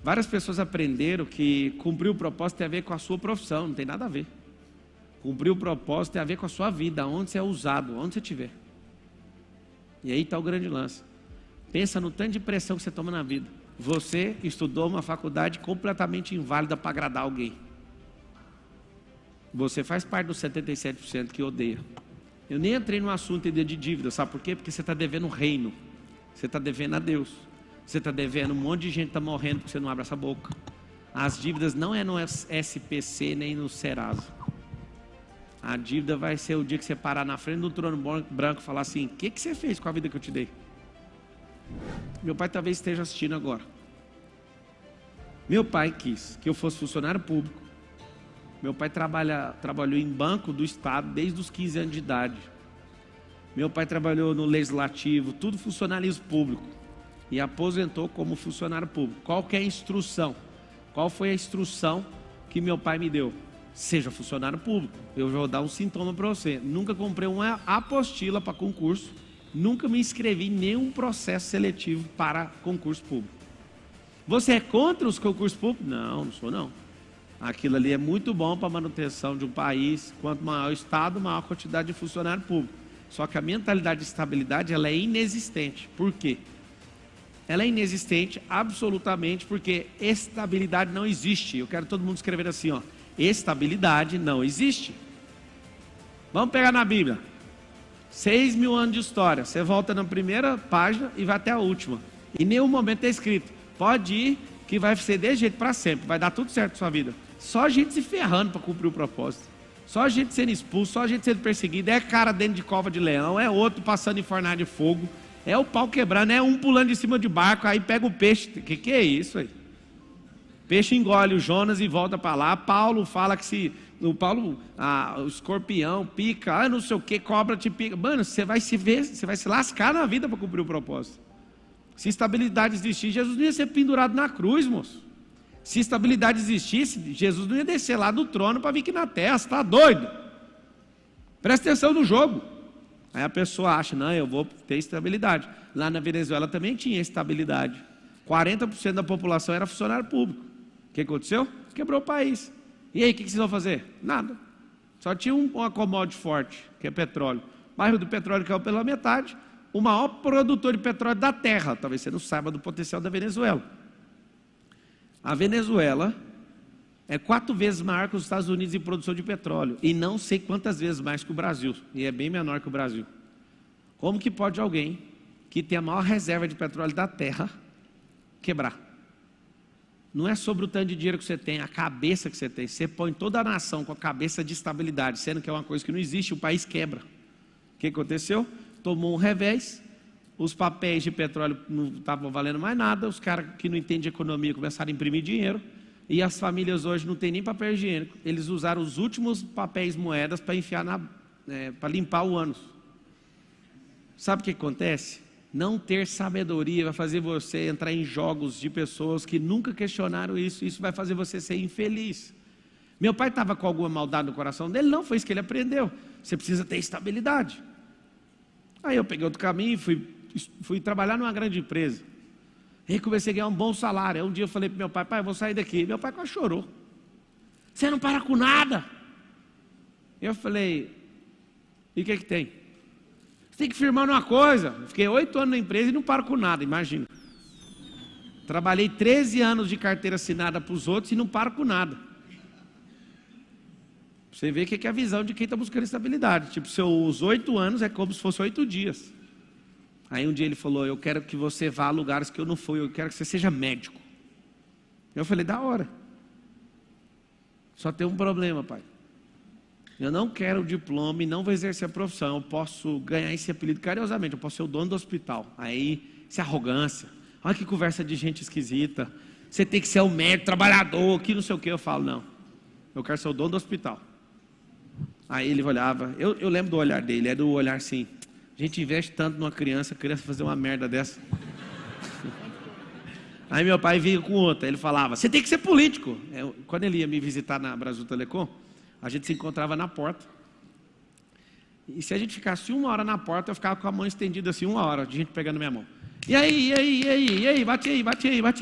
Várias pessoas aprenderam que cumprir o propósito tem a ver com a sua profissão, não tem nada a ver. Cumprir o propósito tem a ver com a sua vida, onde você é usado, onde você estiver. E aí está o grande lance. Pensa no tanto de pressão que você toma na vida. Você estudou uma faculdade completamente inválida para agradar alguém. Você faz parte dos 77% que odeia. Eu nem entrei no assunto de dívida, sabe por quê? Porque você está devendo o reino. Você está devendo a Deus. Você está devendo um monte de gente que está morrendo porque você não abre essa boca. As dívidas não é no SPC nem no Serasa. A dívida vai ser o dia que você parar na frente do trono branco e falar assim: o que você fez com a vida que eu te dei? Meu pai talvez esteja assistindo agora. Meu pai quis que eu fosse funcionário público. Meu pai trabalhou em banco do estado desde os 15 anos de idade. Meu pai trabalhou no legislativo, tudo funcionalismo público. E aposentou como funcionário público. Qual que é a instrução? Qual foi a instrução que meu pai me deu? Seja funcionário público. Eu vou dar um sintoma para você. Nunca comprei uma apostila para concurso. Nunca me inscrevi em nenhum processo seletivo para concurso público. Você é contra os concursos públicos? Não, não sou não. Aquilo ali é muito bom para a manutenção de um país. Quanto maior o estado, maior a quantidade de funcionário público. Só que a mentalidade de estabilidade, ela é inexistente. Por quê? Ela é inexistente absolutamente porque estabilidade não existe. Eu quero todo mundo escrever assim, ó: estabilidade não existe. Vamos pegar na Bíblia. 6.000 anos de história. Você volta na primeira página e vai até a última. Em nenhum momento é escrito: pode ir que vai ser desse jeito para sempre. Vai dar tudo certo na sua vida. Só a gente se ferrando para cumprir o propósito. Só a gente sendo expulso, só a gente sendo perseguido. É cara dentro de cova de leão, é outro passando em fornalha de fogo. É o pau quebrando, é um pulando de cima de barco, aí pega o peixe. Que é isso aí? Peixe engole o Jonas e volta para lá. Paulo fala que se o escorpião pica, não sei o que, cobra te pica. Mano, você vai se lascar na vida para cumprir o propósito. Se estabilidade existir, Jesus não ia ser pendurado na cruz, moço. Se estabilidade existisse, Jesus não ia descer lá do trono para vir aqui na terra. Você está doido? Presta atenção no jogo. Aí a pessoa acha: não, eu vou ter estabilidade. Lá na Venezuela também tinha estabilidade. 40% da população era funcionário público. O que aconteceu? Quebrou o país. E aí, o que vocês vão fazer? Nada. Só tinha uma commodity forte, que é petróleo. O bairro do petróleo caiu pela metade. O maior produtor de petróleo da terra. Talvez você não saiba do potencial da Venezuela. A Venezuela é 4 vezes maior que os Estados Unidos em produção de petróleo. E não sei quantas vezes mais que o Brasil. E é bem menor que o Brasil. Como que pode alguém que tem a maior reserva de petróleo da terra quebrar? Não é sobre o tanto de dinheiro que você tem, a cabeça que você tem. Você põe toda a nação com a cabeça de estabilidade, sendo que é uma coisa que não existe, o país quebra. O que aconteceu? Tomou um revés, os papéis de petróleo não estavam valendo mais nada, os caras que não entendem de economia começaram a imprimir dinheiro, e as famílias hoje não têm nem papel higiênico. Eles usaram os últimos papéis moedas para enfiar para limpar o ânus. Sabe o que acontece? Não ter sabedoria vai fazer você entrar em jogos de pessoas que nunca questionaram isso. Isso vai fazer você ser infeliz. Meu pai estava com alguma maldade no coração dele? Não, foi isso que ele aprendeu. Você precisa ter estabilidade. Aí eu peguei outro caminho e fui trabalhar numa grande empresa. Aí comecei a ganhar um bom salário. Aí um dia eu falei para meu pai: pai, eu vou sair daqui. Meu pai quase chorou. Você não para com nada. Eu falei: e o que tem? Você tem que firmar numa coisa. Fiquei 8 anos na empresa e não paro com nada, imagina. Trabalhei 13 anos de carteira assinada para os outros e não paro com nada. Você vê que é a visão de quem está buscando estabilidade. Tipo, os 8 anos é como se fosse 8 dias. Aí um dia ele falou: eu quero que você vá a lugares que eu não fui, eu quero que você seja médico. Eu falei: da hora. Só tem um problema, pai. Eu não quero o diploma e não vou exercer a profissão. Eu posso ganhar esse apelido carinhosamente, eu posso ser o dono do hospital. Aí, isso é arrogância. Olha que conversa de gente esquisita. Você tem que ser o médico, trabalhador, que não sei o que. Eu falo: não, eu quero ser o dono do hospital. Aí ele olhava, eu lembro do olhar dele, era do olhar assim: a gente investe tanto numa criança, a criança fazer uma merda dessa. Aí meu pai vinha com outra, ele falava: você tem que ser político. Quando ele ia me visitar na Brasil Telecom, a gente se encontrava na porta. E se a gente ficasse 1 hora na porta, eu ficava com a mão estendida assim 1 hora, de gente pegando minha mão. E aí, bate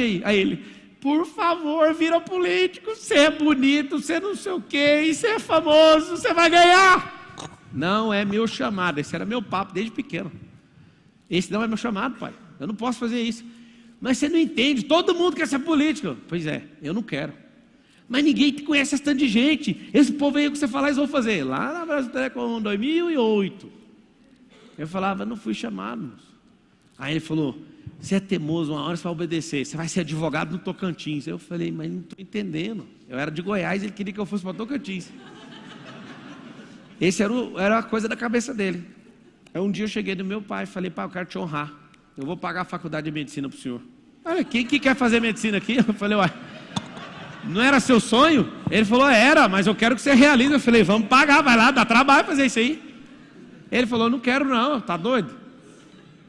aí. Aí ele: por favor, vira político, você é bonito, você não sei o quê, você é famoso, você vai ganhar. Não é meu chamado, esse era meu papo desde pequeno. Esse não é meu chamado, pai, eu não posso fazer isso. Mas você não entende, todo mundo quer ser político. Pois é, eu não quero. Mas ninguém te conhece esse tanto de gente. Esse povo aí que você falar, eles vão fazer. Lá na Brasil Telecom, 2008. Eu falava, não fui chamado. Aí ele falou, você é teimoso, uma hora você vai obedecer. Você vai ser advogado no Tocantins. Eu falei, mas não estou entendendo. Eu era de Goiás, ele queria que eu fosse para Tocantins. Esse era a coisa da cabeça dele. Aí um dia eu cheguei no meu pai e falei, pai, eu quero te honrar. Eu vou pagar a faculdade de medicina para o senhor. Olha, quem que quer fazer medicina aqui? Eu falei, uai, não era seu sonho? Ele falou, era, mas eu quero que você realize. Eu falei, vamos pagar, vai lá, dá trabalho fazer isso aí. Ele falou, não quero não, tá doido?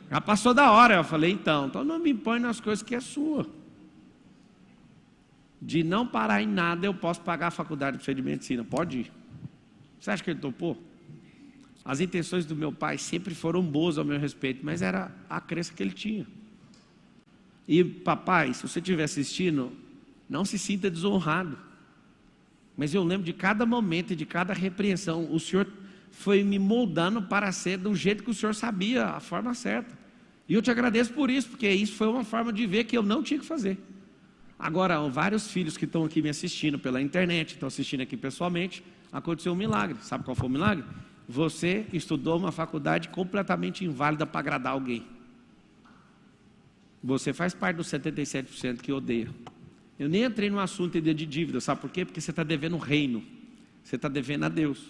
Já passou da hora. Eu falei, então não me impõe nas coisas que é sua. De não parar em nada, eu posso pagar a faculdade para você de medicina, pode ir. Você acha que ele topou? As intenções do meu pai sempre foram boas ao meu respeito, mas era a crença que ele tinha. E papai, se você estiver assistindo, não se sinta desonrado. Mas eu lembro de cada momento e de cada repreensão. O Senhor foi me moldando para ser do jeito que o Senhor sabia, a forma certa. E eu te agradeço por isso, porque isso foi uma forma de ver que eu não tinha que fazer. Agora, vários filhos que estão aqui me assistindo pela internet, estão assistindo aqui pessoalmente, aconteceu um milagre. Sabe qual foi o milagre? Você estudou uma faculdade completamente inválida para agradar alguém. Você faz parte dos 77% que odeia. Eu nem entrei no assunto de dívida, sabe por quê? Porque você está devendo o reino, você está devendo a Deus,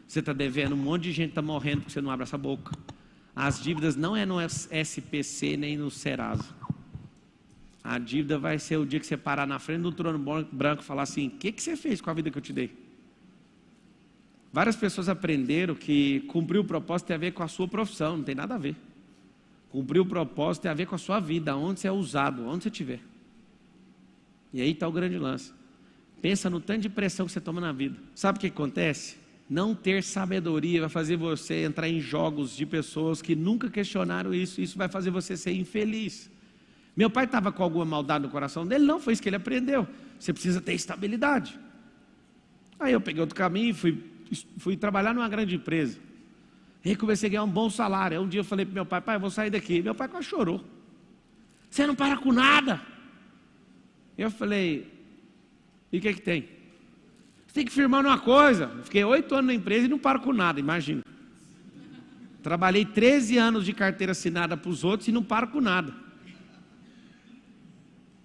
você está devendo um monte de gente que está morrendo porque você não abre essa boca. As dívidas não é no SPC nem no Serasa. A dívida vai ser o dia que você parar na frente do trono branco e falar assim, o que você fez com a vida que eu te dei? Várias pessoas aprenderam que cumprir o propósito tem a ver com a sua profissão, não tem nada a ver. Cumprir o propósito tem a ver com a sua vida, onde você é usado, onde você estiver. E aí está o grande lance. Pensa no tanto de pressão que você toma na vida. Sabe o que acontece? Não ter sabedoria vai fazer você entrar em jogos de pessoas que nunca questionaram isso. Isso vai fazer você ser infeliz. Meu pai estava com alguma maldade no coração dele? Não, foi isso que ele aprendeu. Você precisa ter estabilidade. Aí eu peguei outro caminho e fui trabalhar numa grande empresa. E comecei a ganhar um bom salário. Aí um dia eu falei para meu pai, pai, eu vou sair daqui. Meu pai quase chorou. Você não para com nada. Eu falei, e o que tem? Você tem que firmar numa coisa. Eu fiquei 8 anos na empresa e não paro com nada, imagina. Trabalhei 13 anos de carteira assinada para os outros e não paro com nada.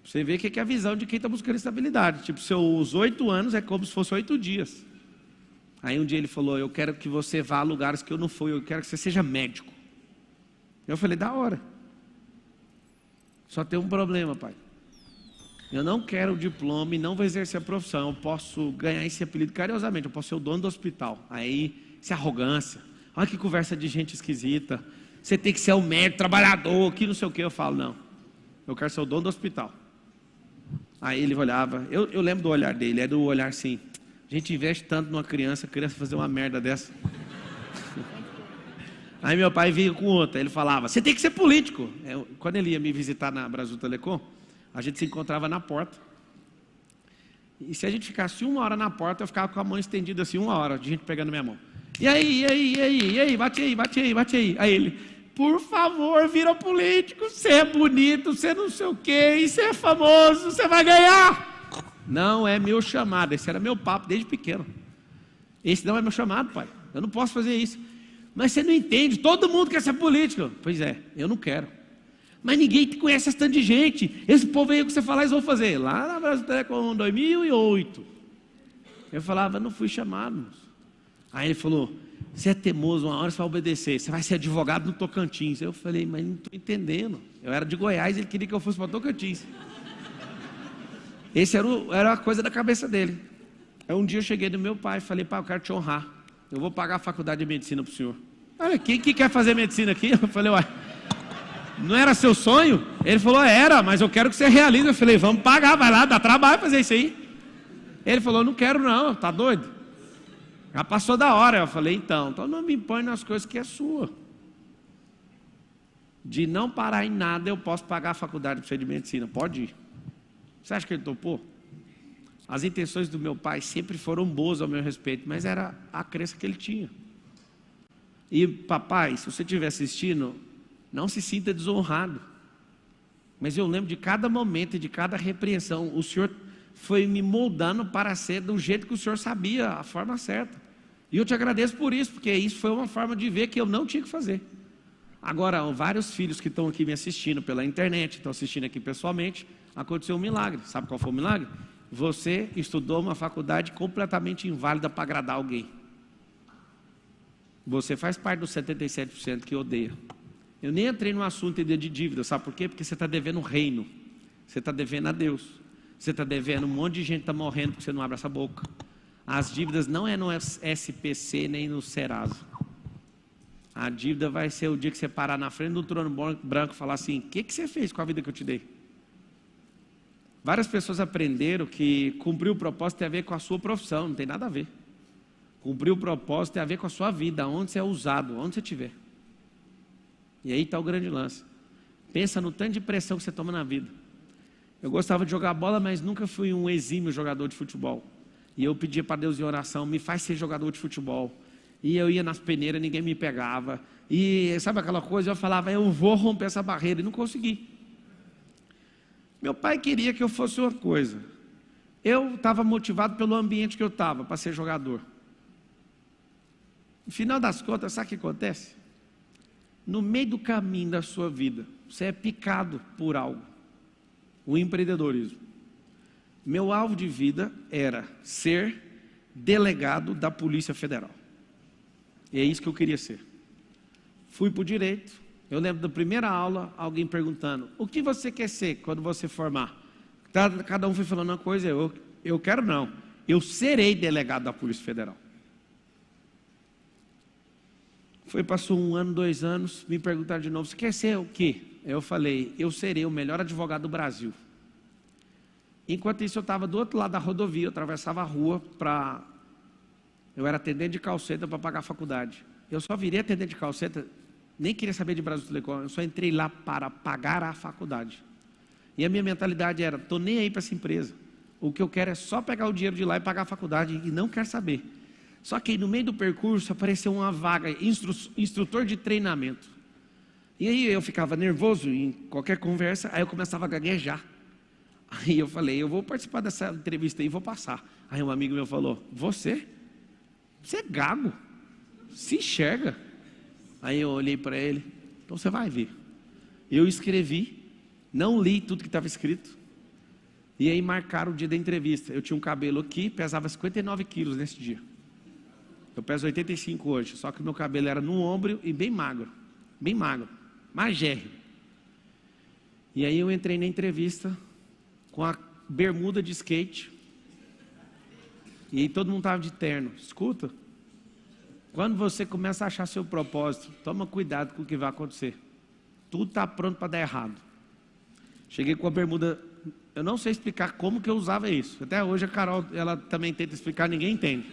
Você vê que é a visão de quem está buscando estabilidade. Tipo, seus 8 anos é como se fosse 8 dias. Aí um dia ele falou, eu quero que você vá a lugares que eu não fui, eu quero que você seja médico. Eu falei, da hora. Só tem um problema, pai. Eu não quero o diploma e não vou exercer a profissão. Eu posso ganhar esse apelido carinhosamente, eu posso ser o dono do hospital. Aí, isso é arrogância. Olha que conversa de gente esquisita. Você tem que ser o médico, trabalhador, que não sei o que. Eu falo, não. Eu quero ser o dono do hospital. Aí ele olhava, eu lembro do olhar dele, era o olhar assim, a gente investe tanto numa criança, a criança fazer uma merda dessa. Aí meu pai vinha com outra, ele falava, você tem que ser político. Quando ele ia me visitar na Brasil Telecom, a gente se encontrava na porta. E se a gente ficasse 1 hora na porta, eu ficava com a mão estendida assim, 1 hora, de gente pegando minha mão. E aí, bate aí. Aí ele, por favor, vira político, você é bonito, você não sei o quê, e você é famoso, você vai ganhar. Não é meu chamado, esse era meu papo desde pequeno. Esse não é meu chamado, pai, eu não posso fazer isso. Mas você não entende, todo mundo quer ser político. Pois é, eu não quero. Mas ninguém te conhece esse tanto de gente. Esse povo aí que você falar, eles vão fazer. Lá na Brasil Telecom, 2008. Eu falava, não fui chamado. Aí ele falou, você é teimoso, uma hora você vai obedecer. Você vai ser advogado no Tocantins. Eu falei, mas não estou entendendo. Eu era de Goiás, ele queria que eu fosse para Tocantins. Esse era a coisa da cabeça dele. Aí um dia eu cheguei no meu pai e falei, pai, eu quero te honrar. Eu vou pagar a faculdade de medicina para o senhor. Olha, quem que quer fazer medicina aqui? Eu falei, uai, não era seu sonho? Ele falou, era, mas eu quero que você realize. Eu falei, vamos pagar, vai lá, dá trabalho fazer isso aí. Ele falou, não quero não, tá doido? Já passou da hora. Eu falei, então não me impõe nas coisas que é sua. De não parar em nada, eu posso pagar a faculdade para você de medicina, pode ir. Você acha que ele topou? As intenções do meu pai sempre foram boas ao meu respeito, mas era a crença que ele tinha. E papai, se você estiver assistindo, não se sinta desonrado. Mas eu lembro de cada momento e de cada repreensão. O Senhor foi me moldando para ser do jeito que o Senhor sabia, a forma certa. E eu te agradeço por isso, porque isso foi uma forma de ver que eu não tinha que fazer. Agora, vários filhos que estão aqui me assistindo pela internet, estão assistindo aqui pessoalmente, aconteceu um milagre. Sabe qual foi o milagre? Você estudou uma faculdade completamente inválida para agradar alguém. Você faz parte dos 77% que odeia. Eu nem entrei no assunto de dívida, sabe por quê? Porque você está devendo o reino, você está devendo a Deus, você está devendo, um monte de gente está morrendo porque você não abre essa boca. As dívidas não é no SPC nem no Serasa. A dívida vai ser o dia que você parar na frente do trono branco e falar assim: o que você fez com a vida que eu te dei? Várias pessoas aprenderam que cumprir o propósito tem a ver com a sua profissão, não tem nada a ver. Cumprir o propósito tem a ver com a sua vida, onde você é usado, onde você estiver. E aí está o grande lance. Pensa no tanto de pressão que você toma na vida. Eu gostava de jogar bola, mas nunca fui um exímio jogador de futebol. E eu pedia para Deus em oração: me faz ser jogador de futebol. E eu ia nas peneiras, ninguém me pegava. E sabe aquela coisa? Eu falava: eu vou romper essa barreira, e não consegui. Meu pai queria que eu fosse uma coisa. Eu estava motivado pelo ambiente que eu estava para ser jogador. No final das contas, sabe o que acontece? No meio do caminho da sua vida, você é picado por algo. O empreendedorismo. Meu alvo de vida era ser delegado da Polícia Federal. E é isso que eu queria ser. Fui para o direito. Eu lembro da primeira aula, alguém perguntando: o que você quer ser quando você formar? Cada um foi falando uma coisa. Eu quero não. Eu serei delegado da Polícia Federal. Passou 1 ano, 2 anos, me perguntaram de novo: você quer ser o quê? Eu falei: eu serei o melhor advogado do Brasil. Enquanto isso, eu estava do outro lado da rodovia, eu atravessava a rua eu era atendente de call center para pagar a faculdade. Eu só virei atendente de call center, nem queria saber de Brasil Telecom, eu só entrei lá para pagar a faculdade. E a minha mentalidade era: estou nem aí para essa empresa. O que eu quero é só pegar o dinheiro de lá e pagar a faculdade, e não quero saber. Só que no meio do percurso apareceu uma vaga, instrutor de treinamento. E aí eu ficava nervoso em qualquer conversa, aí eu começava a gaguejar. Aí eu falei: eu vou participar dessa entrevista aí e vou passar. Aí um amigo meu falou: você é gago, se enxerga. Aí eu olhei para ele: então você vai ver. Eu escrevi, não li tudo que estava escrito. E aí marcaram o dia da entrevista. Eu tinha um cabelo aqui, pesava 59 quilos nesse dia. Eu peso 85 hoje, só que meu cabelo era no ombro e bem magro, magérrimo. E aí eu entrei na entrevista com a bermuda de skate, e aí todo mundo estava de terno. Escuta, quando você começa a achar seu propósito, toma cuidado com o que vai acontecer. Tudo está pronto para dar errado. Cheguei com a bermuda, eu não sei explicar como que eu usava isso. Até hoje a Carol, ela também tenta explicar, ninguém entende.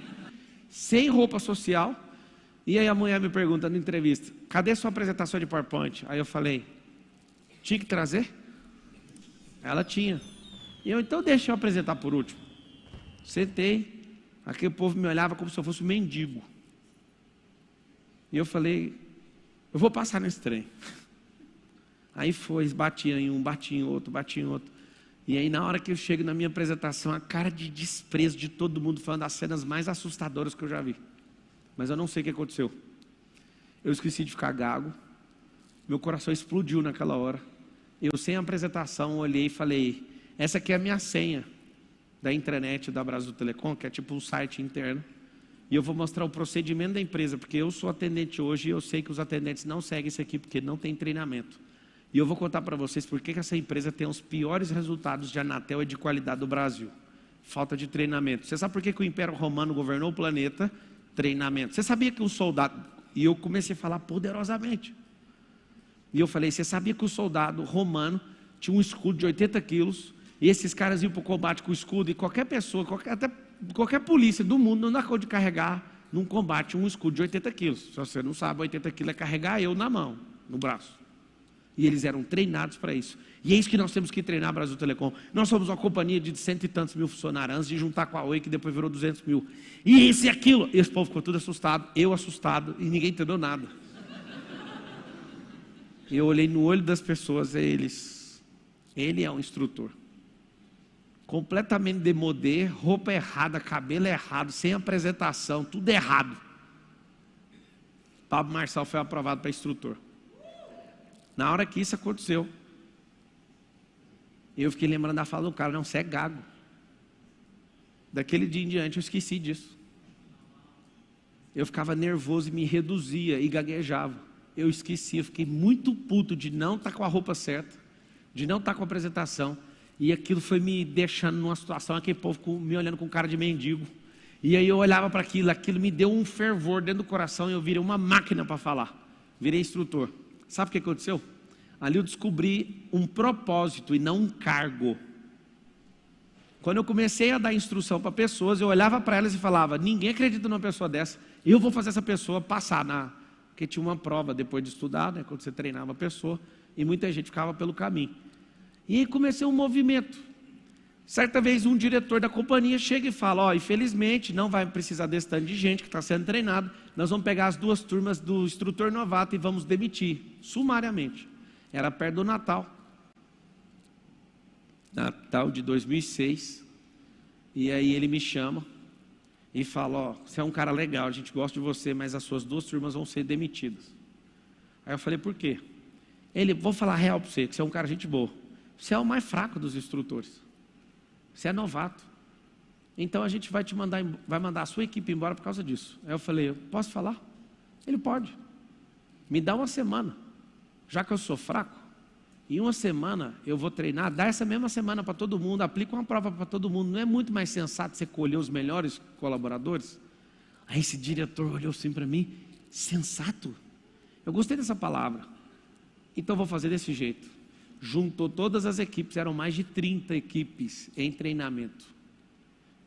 Sem roupa social. E aí a mulher me pergunta na entrevista: cadê sua apresentação de PowerPoint? Aí eu falei: tinha que trazer? Ela tinha. E eu: então deixa eu apresentar por último. Sentei, aqui o povo me olhava como se eu fosse um mendigo. E eu falei: eu vou passar nesse trem. Aí batia em um, batia em outro, batia em outro. E aí na hora que eu chego na minha apresentação, a cara de desprezo de todo mundo, falando das cenas mais assustadoras que eu já vi. Mas eu não sei o que aconteceu. Eu esqueci de ficar gago. Meu coração explodiu naquela hora. Eu, sem apresentação, olhei e falei: essa aqui é a minha senha da intranet da Brasil Telecom, que é tipo um site interno. E eu vou mostrar o procedimento da empresa, porque eu sou atendente hoje e eu sei que os atendentes não seguem isso aqui porque não tem treinamento. E eu vou contar para vocês por que essa empresa tem os piores resultados de Anatel e de qualidade do Brasil. Falta de treinamento. Você sabe por que o Império Romano governou o planeta? Treinamento. Você sabia que um soldado... E eu comecei a falar poderosamente. E eu falei: você sabia que o soldado romano tinha um escudo de 80 quilos, e esses caras iam para o combate com o escudo, e qualquer pessoa, até qualquer polícia do mundo não dá conta de carregar num combate um escudo de 80 quilos. Se você não sabe, 80 quilos é carregar eu na mão, no braço. E eles eram treinados para isso. E é isso que nós temos que treinar, Brasil Telecom. Nós somos uma companhia de 100 e tantos mil funcionários, antes de juntar com a Oi, que depois virou 200 mil. E isso e aquilo. E esse povo ficou tudo assustado, eu assustado, e ninguém entendeu nada. E eu olhei no olho das pessoas, ele é um instrutor. Completamente demodê, roupa errada, cabelo errado, sem apresentação, tudo errado. Pablo Marçal foi aprovado para instrutor. Na hora que isso aconteceu, eu fiquei lembrando da fala do cara, não, você é gago. Daquele dia em diante eu esqueci disso. Eu ficava nervoso e me reduzia e gaguejava. Eu esqueci, eu fiquei muito puto de não estar com a roupa certa, de não estar com a apresentação. E aquilo foi me deixando numa situação, aquele povo me olhando com cara de mendigo. E aí eu olhava para aquilo me deu um fervor dentro do coração e eu virei uma máquina para falar. Virei instrutor. Sabe o que aconteceu? Ali eu descobri um propósito e não um cargo. Quando eu comecei a dar instrução para pessoas, eu olhava para elas e falava, ninguém acredita numa pessoa dessa, eu vou fazer essa pessoa passar porque tinha uma prova depois de estudar, né, quando você treinava a pessoa, e muita gente ficava pelo caminho. E aí comecei um movimento. Certa vez um diretor da companhia chega e fala, infelizmente não vai precisar desse tanto de gente que está sendo treinado, nós vamos pegar as 2 turmas do instrutor novato e vamos demitir, sumariamente. Era perto do Natal de 2006, e aí ele me chama e fala, você é um cara legal, a gente gosta de você, mas as suas 2 turmas vão ser demitidas. Aí eu falei, por quê? Vou falar real para você, que você é um cara gente boa, você é o mais fraco dos instrutores, você é novato, então a gente vai mandar a sua equipe embora por causa disso. Aí eu falei, posso falar? Ele pode, me dá uma semana, já que eu sou fraco, em uma semana eu vou treinar, dar essa mesma semana para todo mundo, aplico uma prova para todo mundo, não é muito mais sensato você colher os melhores colaboradores? Aí esse diretor olhou assim para mim, sensato? Eu gostei dessa palavra, então vou fazer desse jeito. Juntou todas as equipes, eram mais de 30 equipes em treinamento,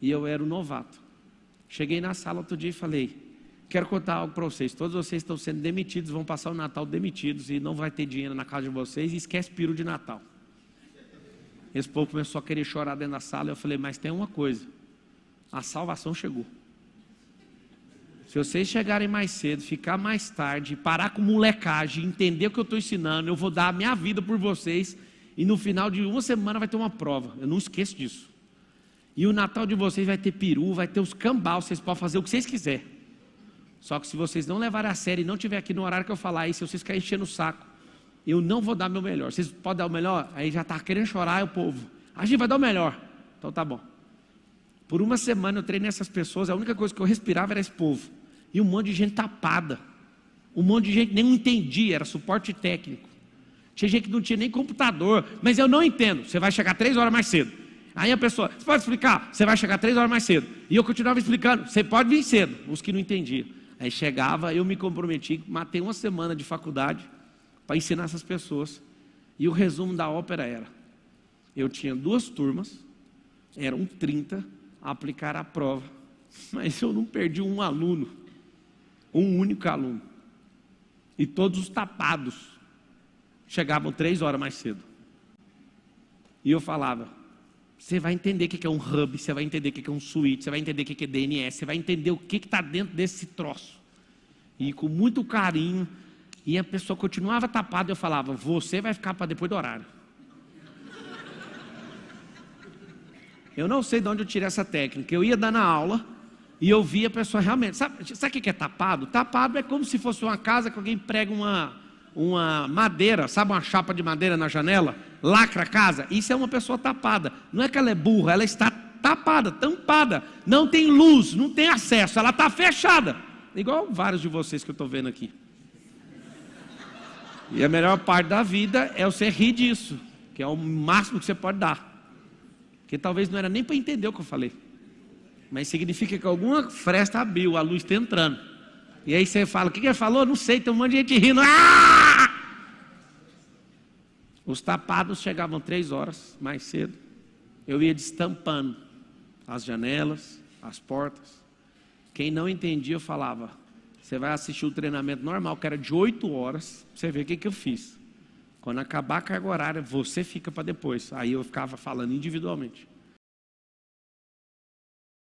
e eu era o novato. Cheguei na sala outro dia e falei, quero contar algo para vocês, todos vocês estão sendo demitidos, vão passar o Natal demitidos, e não vai ter dinheiro na casa de vocês, e esquece peru de Natal. Esse povo começou a querer chorar dentro da sala, eu falei, mas tem uma coisa, a salvação chegou. Se vocês chegarem mais cedo, ficar mais tarde, parar com molecagem, entender o que eu estou ensinando, eu vou dar a minha vida por vocês, e no final de uma semana vai ter uma prova, eu não esqueço disso. E o Natal de vocês vai ter peru, vai ter os cambal, vocês podem fazer o que vocês quiserem. Só que se vocês não levarem a sério e não estiver aqui no horário que eu falar, aí se vocês ficarem enchendo o saco, eu não vou dar meu melhor. Vocês podem dar o melhor? Aí já está querendo chorar, o povo. A gente vai dar o melhor. Então tá bom. Por uma semana eu treinei essas pessoas, a única coisa que eu respirava era esse povo. E um monte de gente tapada. Um monte de gente que nem entendia, era suporte técnico. Tinha gente que não tinha nem computador, mas eu não entendo. Você vai chegar 3 horas mais cedo. Aí a pessoa, você pode explicar? Você vai chegar 3 horas mais cedo. E eu continuava explicando, você pode vir cedo, os que não entendiam. Aí chegava, eu me comprometi, matei uma semana de faculdade para ensinar essas pessoas. E o resumo da ópera era, eu tinha 2 turmas, eram 30 a aplicar a prova, mas eu não perdi um aluno, um único aluno. E todos os tapados chegavam 3 horas mais cedo. E eu falava, você vai entender o que é um hub, você vai entender o que é um switch, você vai entender o que é DNS, você vai entender o que está dentro desse troço. E com muito carinho, e a pessoa continuava tapada, eu falava, você vai ficar para depois do horário. Eu não sei de onde eu tirei essa técnica, eu ia dar na aula, e eu via a pessoa realmente, sabe o que é tapado? Tapado é como se fosse uma casa que alguém prega uma madeira, sabe, uma chapa de madeira na janela, lacra a casa, isso é uma pessoa tapada, não é que ela é burra, ela está tapada, tampada, não tem luz, não tem acesso, ela está fechada, igual vários de vocês que eu estou vendo aqui. E a melhor parte da vida é você rir disso, que é o máximo que você pode dar, porque talvez não era nem para entender o que eu falei, mas significa que alguma fresta abriu, a luz está entrando. E aí você fala, o que ele falou? Não sei, tem um monte de gente rindo. Ah! Os tapados chegavam 3 horas mais cedo. Eu ia destampando as janelas, as portas. Quem não entendia, eu falava, você vai assistir o treinamento normal, que era de 8 horas, você vê o que eu fiz. Quando acabar a carga horária, você fica para depois. Aí eu ficava falando individualmente.